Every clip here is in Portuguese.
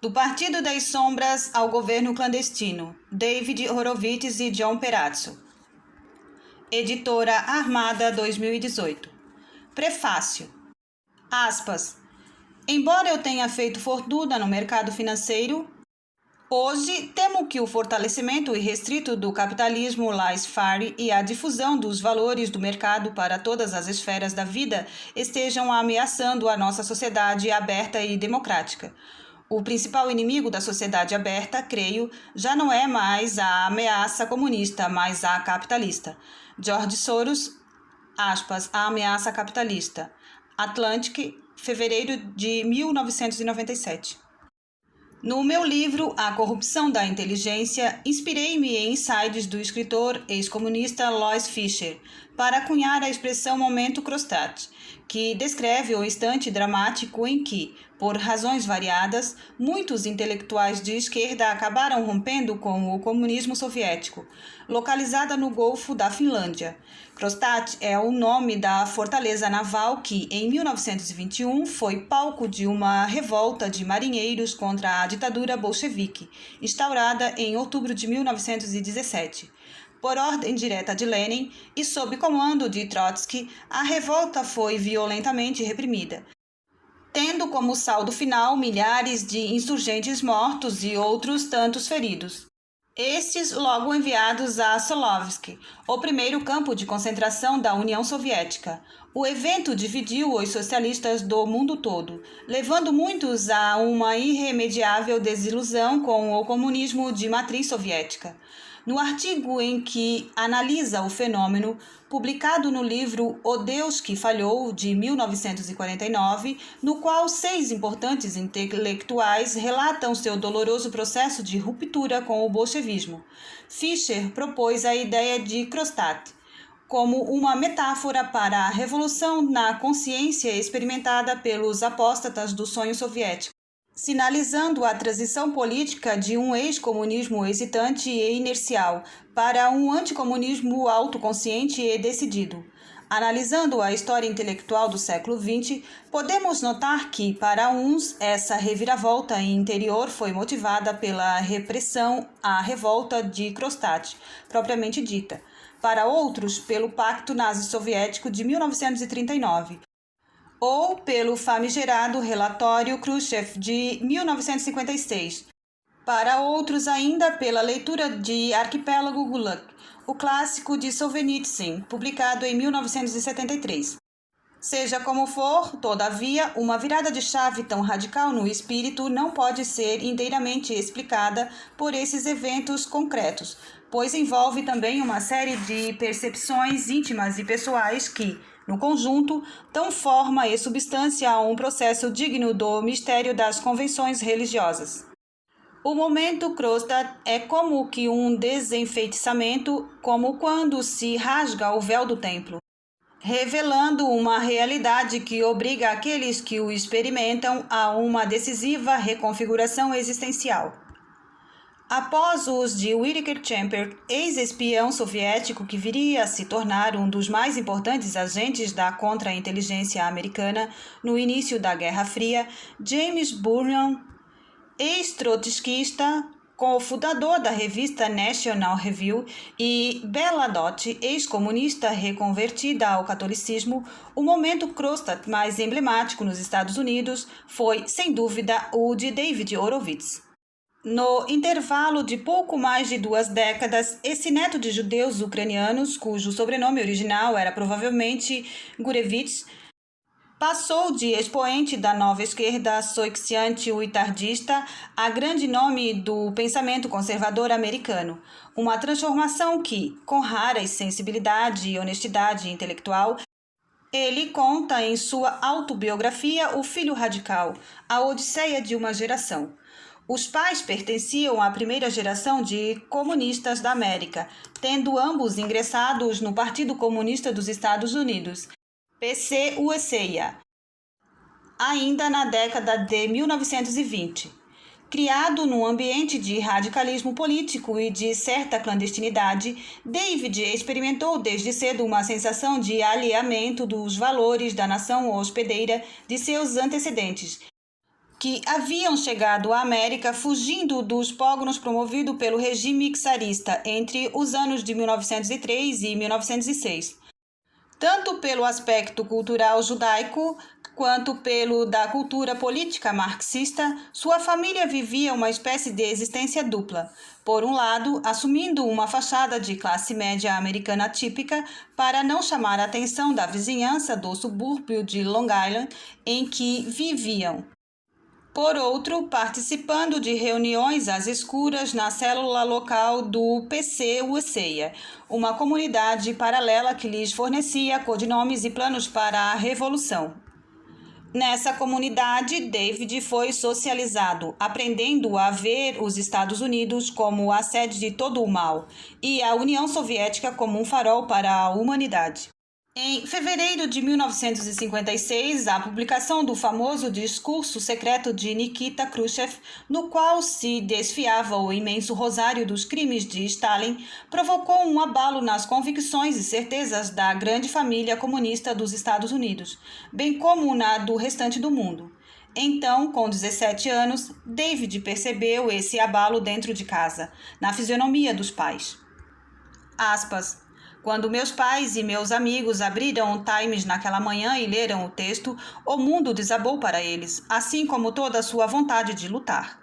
Do Partido das Sombras ao Governo Clandestino, David Horowitz e John Perazzo. Editora Armada 2018. Prefácio. Aspas. Embora eu tenha feito fortuna no mercado financeiro, hoje temo que o fortalecimento irrestrito do capitalismo laissez-faire e a difusão dos valores do mercado para todas as esferas da vida estejam ameaçando a nossa sociedade aberta e democrática. O principal inimigo da sociedade aberta, creio, já não é mais a ameaça comunista, mas a capitalista. George Soros, aspas, a ameaça capitalista. Atlantic, fevereiro de 1997. No meu livro A Corrupção da Inteligência, inspirei-me em insights do escritor ex-comunista Lois Fischer para cunhar a expressão momento Kronstadt, que descreve o instante dramático em que, por razões variadas, muitos intelectuais de esquerda acabaram rompendo com o comunismo soviético, localizada no Golfo da Finlândia. Kronstadt é o nome da fortaleza naval que, em 1921, foi palco de uma revolta de marinheiros contra a ditadura bolchevique, instaurada em outubro de 1917. Por ordem direta de Lenin e sob comando de Trotsky, a revolta foi violentamente reprimida, tendo como saldo final milhares de insurgentes mortos e outros tantos feridos. Estes logo enviados a Solovsk, o primeiro campo de concentração da União Soviética. O evento dividiu os socialistas do mundo todo, levando muitos a uma irremediável desilusão com o comunismo de matriz soviética. No artigo em que analisa o fenômeno, publicado no livro O Deus que Falhou, de 1949, no qual 6 importantes intelectuais relatam seu doloroso processo de ruptura com o bolchevismo, Fischer propôs a ideia de Kronstadt como uma metáfora para a revolução na consciência experimentada pelos apóstatas do sonho soviético, sinalizando a transição política de um ex-comunismo hesitante e inercial para um anticomunismo autoconsciente e decidido. Analisando a história intelectual do século XX, podemos notar que, para uns, essa reviravolta interior foi motivada pela repressão à revolta de Kronstadt, propriamente dita. Para outros, pelo Pacto Nazi-Soviético de 1939. Ou pelo famigerado relatório Khrushchev de 1956. Para outros ainda pela leitura de Arquipélago Gulag, o clássico de Solzhenitsyn, publicado em 1973. Seja como for, todavia, uma virada de chave tão radical no espírito não pode ser inteiramente explicada por esses eventos concretos, pois envolve também uma série de percepções íntimas e pessoais que, no conjunto, dão forma e substância a um processo digno do mistério das convenções religiosas. O momento Kronstadt é como que um desenfeitiçamento, como quando se rasga o véu do templo, revelando uma realidade que obriga aqueles que o experimentam a uma decisiva reconfiguração existencial. Após os de Whittaker Chamber, ex-espião soviético que viria a se tornar um dos mais importantes agentes da contra-inteligência americana no início da Guerra Fria, James Burnham, ex-trotskista, cofundador da revista National Review, e Bela Dott, ex-comunista reconvertida ao catolicismo, o momento Kronstadt mais emblemático nos Estados Unidos foi, sem dúvida, o de David Horowitz. No intervalo de pouco mais de 2 décadas, esse neto de judeus ucranianos, cujo sobrenome original era provavelmente Gurevitch, passou de expoente da nova esquerda soixiante-uitardista a grande nome do pensamento conservador americano, uma transformação que, com rara sensibilidade e honestidade intelectual, ele conta em sua autobiografia O Filho Radical, a Odisseia de uma Geração. Os pais pertenciam à primeira geração de comunistas da América, tendo ambos ingressados no Partido Comunista dos Estados Unidos, PC-USA, ainda na década de 1920. Criado num ambiente de radicalismo político e de certa clandestinidade, David experimentou desde cedo uma sensação de alheamento dos valores da nação hospedeira de seus antecedentes, que haviam chegado à América fugindo dos pogroms promovidos pelo regime czarista entre os anos de 1903 e 1906. Tanto pelo aspecto cultural judaico quanto pelo da cultura política marxista, sua família vivia uma espécie de existência dupla. Por um lado, assumindo uma fachada de classe média americana típica para não chamar a atenção da vizinhança do subúrbio de Long Island em que viviam. Por outro, participando de reuniões às escuras na célula local do PC-USA, uma comunidade paralela que lhes fornecia codinomes e planos para a Revolução. Nessa comunidade, David foi socializado, aprendendo a ver os Estados Unidos como a sede de todo o mal e a União Soviética como um farol para a humanidade. Em fevereiro de 1956, a publicação do famoso discurso secreto de Nikita Khrushchev, no qual se desfiava o imenso rosário dos crimes de Stalin, provocou um abalo nas convicções e certezas da grande família comunista dos Estados Unidos, bem como na do restante do mundo. Então, com 17 anos, David percebeu esse abalo dentro de casa, na fisionomia dos pais. Aspas. Quando meus pais e meus amigos abriram o Times naquela manhã e leram o texto, o mundo desabou para eles, assim como toda a sua vontade de lutar.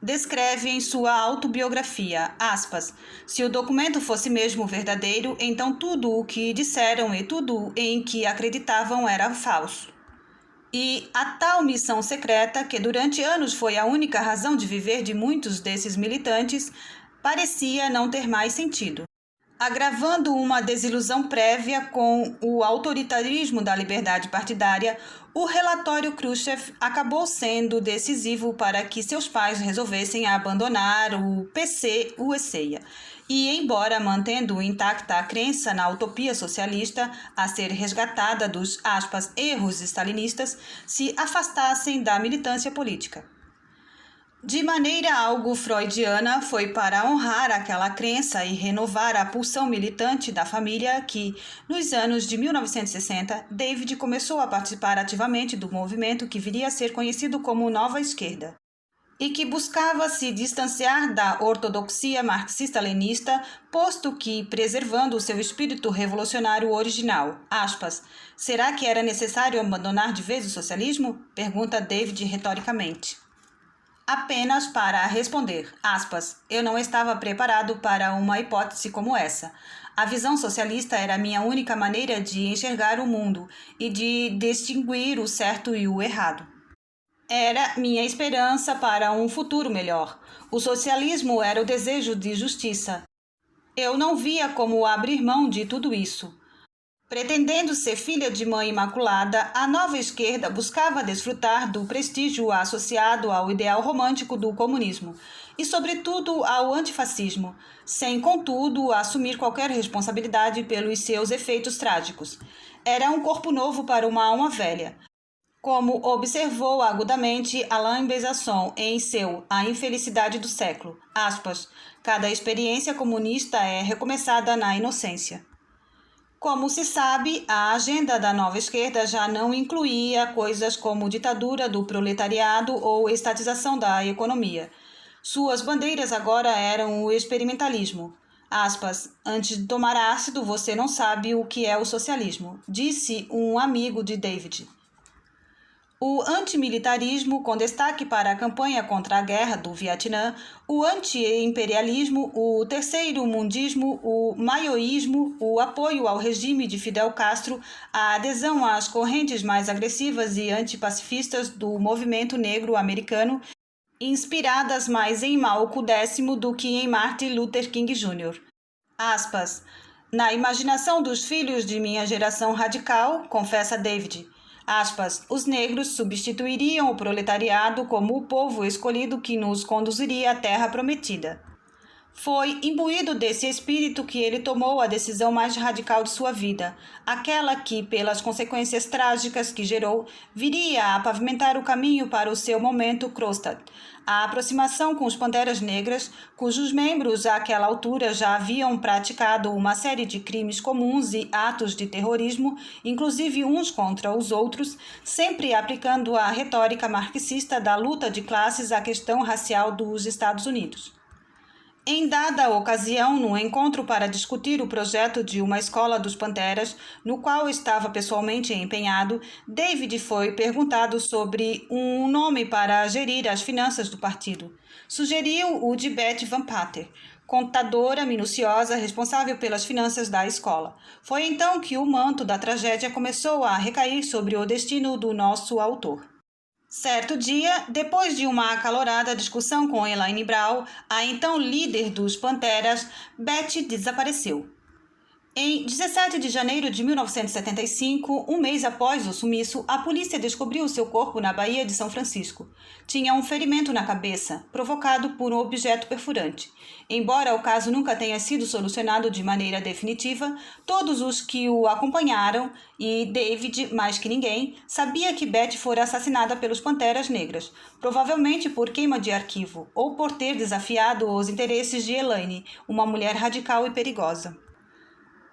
Descreve em sua autobiografia, aspas, se o documento fosse mesmo verdadeiro, então tudo o que disseram e tudo em que acreditavam era falso. E a tal missão secreta, que durante anos foi a única razão de viver de muitos desses militantes, parecia não ter mais sentido. Agravando uma desilusão prévia com o autoritarismo da liberdade partidária, o relatório Khrushchev acabou sendo decisivo para que seus pais resolvessem abandonar o PC-USA. E, embora mantendo intacta a crença na utopia socialista a ser resgatada dos, aspas, erros stalinistas, se afastassem da militância política. De maneira algo freudiana, foi para honrar aquela crença e renovar a pulsão militante da família que, nos anos de 1960, David começou a participar ativamente do movimento que viria a ser conhecido como Nova Esquerda, e que buscava se distanciar da ortodoxia marxista-leninista, posto que, preservando o seu espírito revolucionário original, aspas, será que era necessário abandonar de vez o socialismo? Pergunta David retoricamente. Apenas para responder, aspas, eu não estava preparado para uma hipótese como essa. A visão socialista era a minha única maneira de enxergar o mundo e de distinguir o certo e o errado. Era minha esperança para um futuro melhor. O socialismo era o desejo de justiça. Eu não via como abrir mão de tudo isso. Pretendendo ser filha de mãe imaculada, a nova esquerda buscava desfrutar do prestígio associado ao ideal romântico do comunismo e, sobretudo, ao antifascismo, sem, contudo, assumir qualquer responsabilidade pelos seus efeitos trágicos. Era um corpo novo para uma alma velha. Como observou agudamente Alain Besançon em seu A Infelicidade do Século, aspas, cada experiência comunista é recomeçada na inocência. Como se sabe, a agenda da nova esquerda já não incluía coisas como ditadura do proletariado ou estatização da economia. Suas bandeiras agora eram o experimentalismo. Aspas, antes de tomar ácido, você não sabe o que é o socialismo, disse um amigo de David. O antimilitarismo, com destaque para a campanha contra a guerra do Vietnã, o anti-imperialismo, o terceiro mundismo, o maoísmo, o apoio ao regime de Fidel Castro, a adesão às correntes mais agressivas e antipacifistas do movimento negro americano, inspiradas mais em Malcolm X do que em Martin Luther King Jr. Aspas, na imaginação dos filhos de minha geração radical, confessa David, aspas, os negros substituiriam o proletariado como o povo escolhido que nos conduziria à terra prometida. Foi imbuído desse espírito que ele tomou a decisão mais radical de sua vida, aquela que, pelas consequências trágicas que gerou, viria a pavimentar o caminho para o seu momento Kronstadt, a aproximação com os Panteras Negras, cujos membros àquela altura já haviam praticado uma série de crimes comuns e atos de terrorismo, inclusive uns contra os outros, sempre aplicando a retórica marxista da luta de classes à questão racial dos Estados Unidos. Em dada ocasião, no encontro para discutir o projeto de uma escola dos Panteras, no qual estava pessoalmente empenhado, David foi perguntado sobre um nome para gerir as finanças do partido. Sugeriu o de Betty Van Pater, contadora minuciosa responsável pelas finanças da escola. Foi então que o manto da tragédia começou a recair sobre o destino do nosso autor. Certo dia, depois de uma acalorada discussão com Elaine Brown, a então líder dos Panteras, Betty desapareceu. Em 17 de janeiro de 1975, um mês após o sumiço, a polícia descobriu seu corpo na Baía de São Francisco. Tinha um ferimento na cabeça, provocado por um objeto perfurante. Embora o caso nunca tenha sido solucionado de maneira definitiva, todos os que o acompanharam, e David, mais que ninguém, sabia que Betty fora assassinada pelos Panteras Negras, provavelmente por queima de arquivo, ou por ter desafiado os interesses de Elaine, uma mulher radical e perigosa.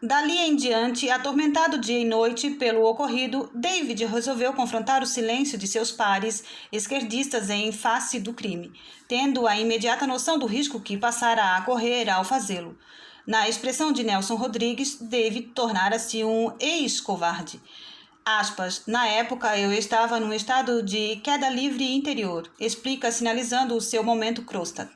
Dali em diante, atormentado dia e noite pelo ocorrido, David resolveu confrontar o silêncio de seus pares esquerdistas em face do crime, tendo a imediata noção do risco que passara a correr ao fazê-lo. Na expressão de Nelson Rodrigues, David tornara-se um ex-covarde. Aspas, na época eu estava num estado de queda livre interior, explica sinalizando o seu momento Kronstadt.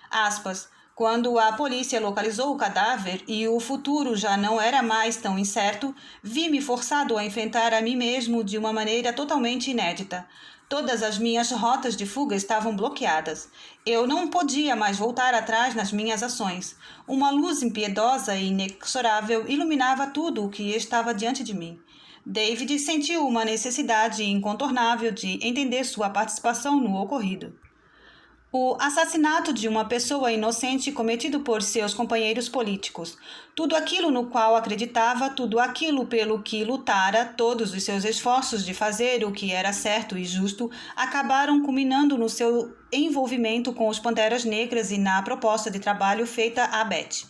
Aspas, quando a polícia localizou o cadáver e o futuro já não era mais tão incerto, vi-me forçado a enfrentar a mim mesmo de uma maneira totalmente inédita. Todas as minhas rotas de fuga estavam bloqueadas. Eu não podia mais voltar atrás nas minhas ações. Uma luz impiedosa e inexorável iluminava tudo o que estava diante de mim. David sentiu uma necessidade incontornável de entender sua participação no ocorrido. O assassinato de uma pessoa inocente cometido por seus companheiros políticos. Tudo aquilo no qual acreditava, tudo aquilo pelo que lutara, todos os seus esforços de fazer o que era certo e justo, acabaram culminando no seu envolvimento com os Panteras Negras e na proposta de trabalho feita a Betty,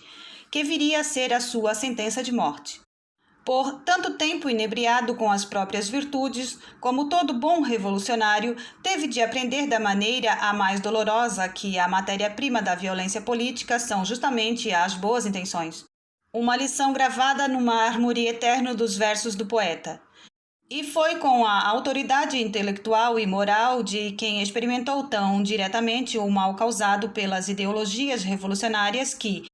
que viria a ser a sua sentença de morte. Por tanto tempo inebriado com as próprias virtudes, como todo bom revolucionário, teve de aprender da maneira a mais dolorosa que a matéria-prima da violência política são justamente as boas intenções. Uma lição gravada no mármore eterno dos versos do poeta. E foi com a autoridade intelectual e moral de quem experimentou tão diretamente o mal causado pelas ideologias revolucionárias que,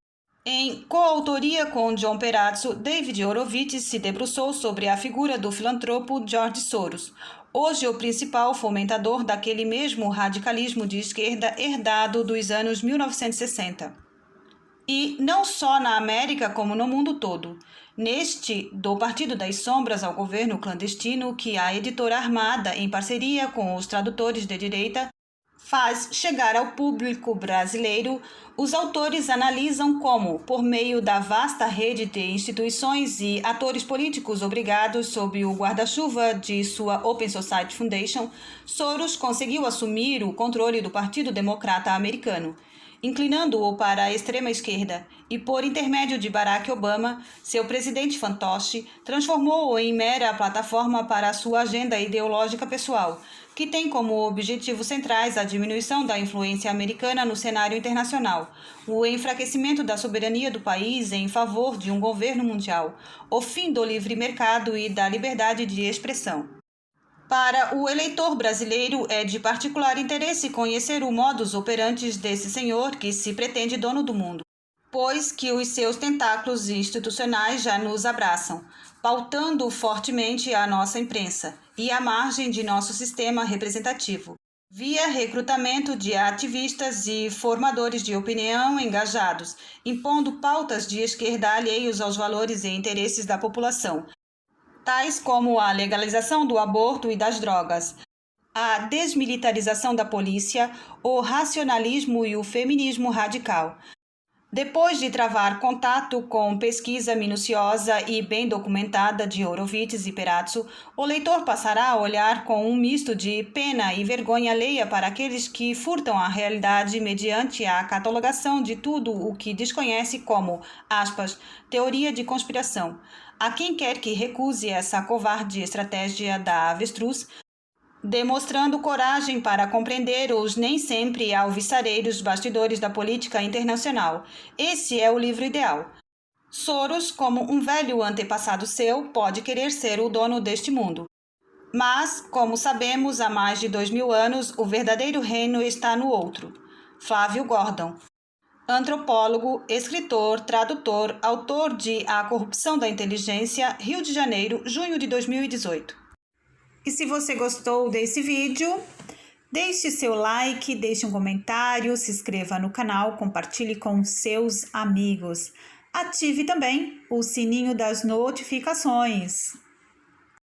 em coautoria com John Perazzo, David Horowitz se debruçou sobre a figura do filantropo George Soros, hoje o principal fomentador daquele mesmo radicalismo de esquerda herdado dos anos 1960. E não só na América como no mundo todo. Neste, do Partido das Sombras ao governo clandestino que a editora Armada, em parceria com os tradutores de direita, faz chegar ao público brasileiro, os autores analisam como, por meio da vasta rede de instituições e atores políticos obrigados sob o guarda-chuva de sua Open Society Foundation, Soros conseguiu assumir o controle do Partido Democrata Americano, inclinando-o para a extrema esquerda, e por intermédio de Barack Obama, seu presidente fantoche, transformou-o em mera plataforma para a sua agenda ideológica pessoal, que tem como objetivos centrais a diminuição da influência americana no cenário internacional, o enfraquecimento da soberania do país em favor de um governo mundial, o fim do livre mercado e da liberdade de expressão. Para o eleitor brasileiro é de particular interesse conhecer o modus operandi desse senhor que se pretende dono do mundo, pois que os seus tentáculos institucionais já nos abraçam, pautando fortemente a nossa imprensa e a margem de nosso sistema representativo, via recrutamento de ativistas e formadores de opinião engajados, impondo pautas de esquerda alheios aos valores e interesses da população, tais como a legalização do aborto e das drogas, a desmilitarização da polícia, o racionalismo e o feminismo radical, Depois de travar contato com pesquisa minuciosa e bem documentada de Horowitz e Perazzo, o leitor passará a olhar com um misto de pena e vergonha alheia para aqueles que furtam a realidade mediante a catalogação de tudo o que desconhece como, aspas, teoria de conspiração. A quem quer que recuse essa covarde estratégia da avestruz, demonstrando coragem para compreender os nem sempre alvissareiros bastidores da política internacional. Esse é o livro ideal. Soros, como um velho antepassado seu, pode querer ser o dono deste mundo. Mas, como sabemos, há mais de 2000 anos, o verdadeiro reino está no outro. Flávio Gordon, antropólogo, escritor, tradutor, autor de A Corrupção da Inteligência, Rio de Janeiro, junho de 2018. E se você gostou desse vídeo, deixe seu like, deixe um comentário, se inscreva no canal, compartilhe com seus amigos. Ative também o sininho das notificações.